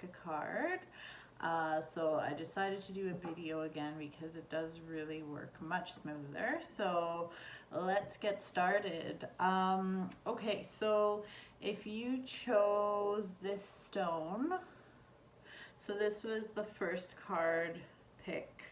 a card. So I decided to do a video again because it does really work much smoother. So let's get started. Okay, so if you chose this stone, so this was the first card pick.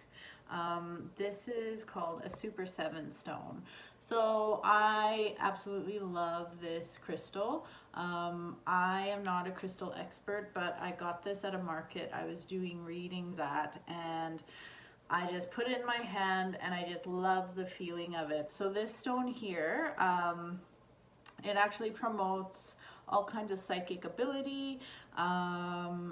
This is called a Super 7 stone. So I absolutely love this crystal. I am not a crystal expert, but I got this at a market I was doing readings at, and I just put it in my hand and I just love the feeling of it. So this stone here, it actually promotes all kinds of psychic ability.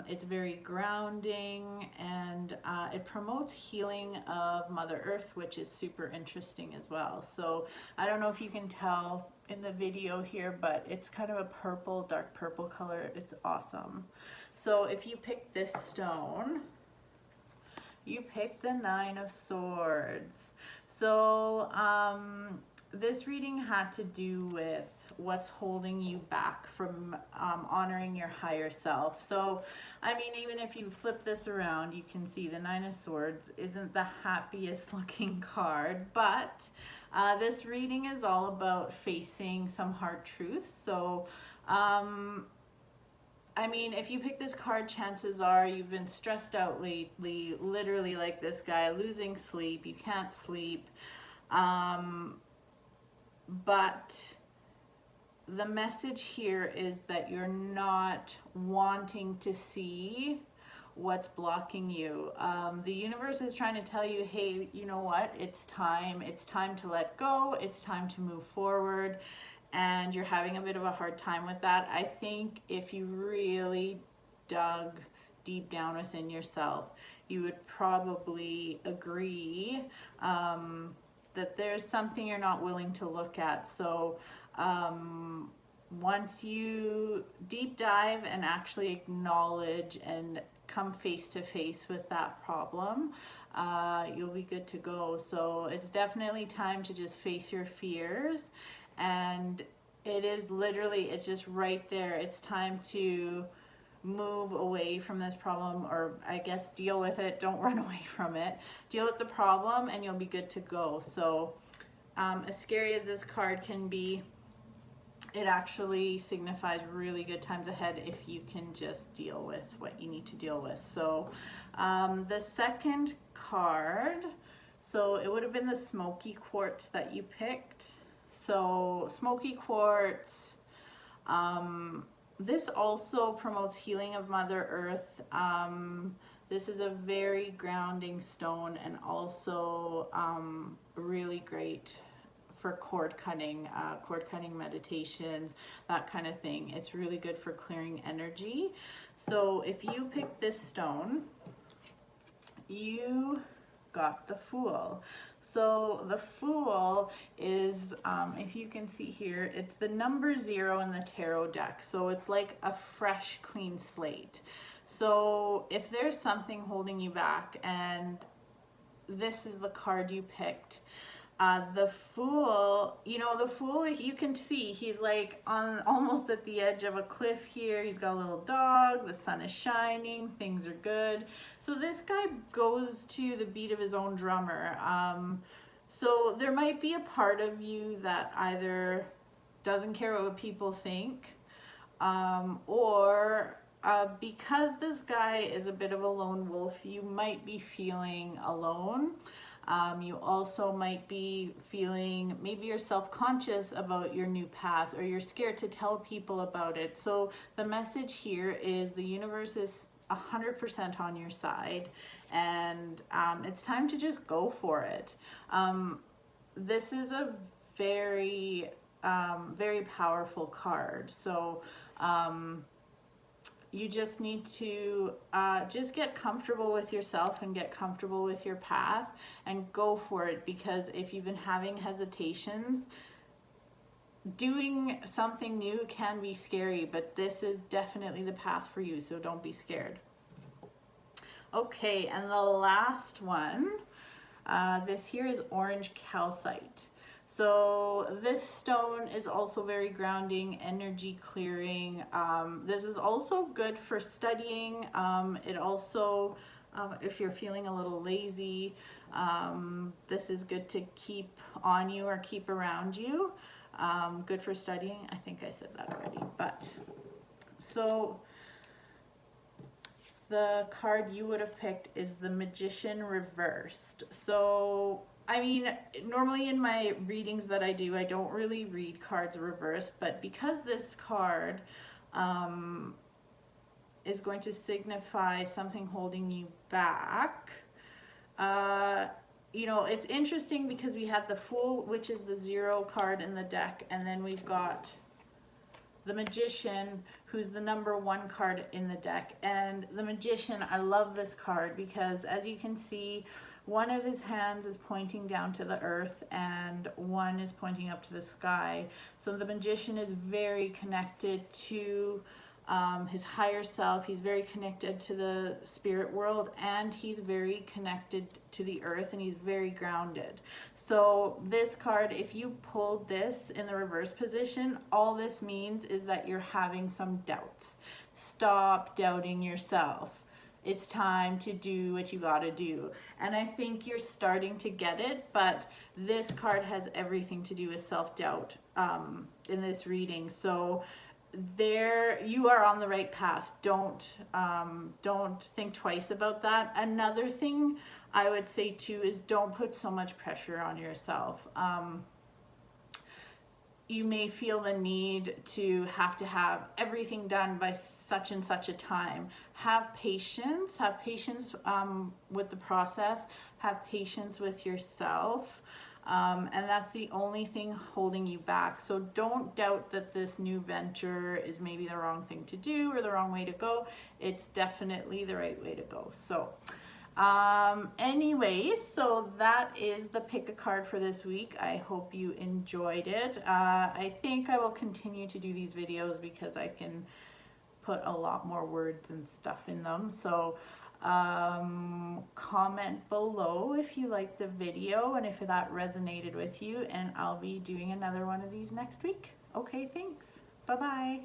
It's very grounding, and it promotes healing of Mother Earth, which is super interesting as well. So I don't know if you can tell in the video here, but it's kind of a purple, dark purple color. It's awesome. So if you pick this stone, you pick the Nine of Swords. So this reading had to do with what's holding you back from honoring your higher self. So, I mean, even if you flip this around, you can see the Nine of Swords isn't the happiest looking card, but this reading is all about facing some hard truths. So, I mean, if you pick this card, chances are you've been stressed out lately, literally like this guy, losing sleep, you can't sleep. But the message here is that you're not wanting to see what's blocking you. The universe is trying to tell you, hey, you know what? It's time to let go. It's time to move forward. And you're having a bit of a hard time with that. I think if you really dug deep down within yourself, you would probably agree that there's something you're not willing to look at. So once you deep dive and actually acknowledge and come face to face with that problem, you'll be good to go. So it's definitely time to just face your fears, and it is literally, it's just right there. It's time to move away from this problem, or I guess deal with it. Don't run away from it. Deal with the problem and you'll be good to go. So as scary as this card can be, it actually signifies really good times ahead if you can just deal with what you need to deal with. So the second card, so it would have been the smoky quartz that you picked. So smoky quartz, this also promotes healing of Mother Earth. This is a very grounding stone, and also really great for cord cutting meditations, that kind of thing. It's really good for clearing energy. So if you pick this stone, you got the Fool. So the Fool is, if you can see here, it's the number 0 in the tarot deck. So it's like a fresh, clean slate. So if there's something holding you back, and this is the card you picked, the Fool, you know, the Fool, you can see he's like on almost at the edge of a cliff here. He's got a little dog, the sun is shining, things are good. So this guy goes to the beat of his own drummer. So there might be a part of you that either doesn't care what people think, or because this guy is a bit of a lone wolf, you might be feeling alone. You also might be feeling, maybe you're self-conscious about your new path, or you're scared to tell people about it. So the message here is the universe is 100% on your side, and it's time to just go for it. This is a very, very powerful card. So you just need to just get comfortable with yourself and get comfortable with your path and go for it, because if you've been having hesitations, doing something new can be scary, but this is definitely the path for you, so don't be scared. Okay, and the last one, this here is orange calcite. So this stone is also very grounding, energy clearing. This is also good for studying. It also, if you're feeling a little lazy, this is good to keep on you or keep around you. Good for studying. I think I said that already, but so the card you would have picked is the Magician reversed. So I mean, normally in my readings that I do, I don't really read cards reversed, but because this card is going to signify something holding you back, you know, it's interesting because we had the Fool, which is the 0 card in the deck, and then we've got the Magician, who's the number 1 card in the deck. And the Magician, I love this card because, as you can see, one of his hands is pointing down to the earth and one is pointing up to the sky. So the Magician is very connected to his higher self. He's very connected to the spirit world, and he's very connected to the earth, and he's very grounded. So this card, if you pulled this in the reverse position, all this means is that you're having some doubts. Stop doubting yourself. It's time to do what you gotta do. And I think you're starting to get it, but this card has everything to do with self-doubt in this reading. So there, you are on the right path. Don't think twice about that. Another thing I would say too is don't put so much pressure on yourself. You may feel the need to have everything done by such and such a time. Have patience with the process, have patience with yourself. And that's the only thing holding you back. So don't doubt that this new venture is maybe the wrong thing to do or the wrong way to go. It's definitely the right way to go. So anyways, so that is the pick a card for this week. I hope you enjoyed it. I think I will continue to do these videos because I can put a lot more words and stuff in them. So comment below if you liked the video and if that resonated with you, and I'll be doing another one of these next week. Okay, thanks. Bye-bye.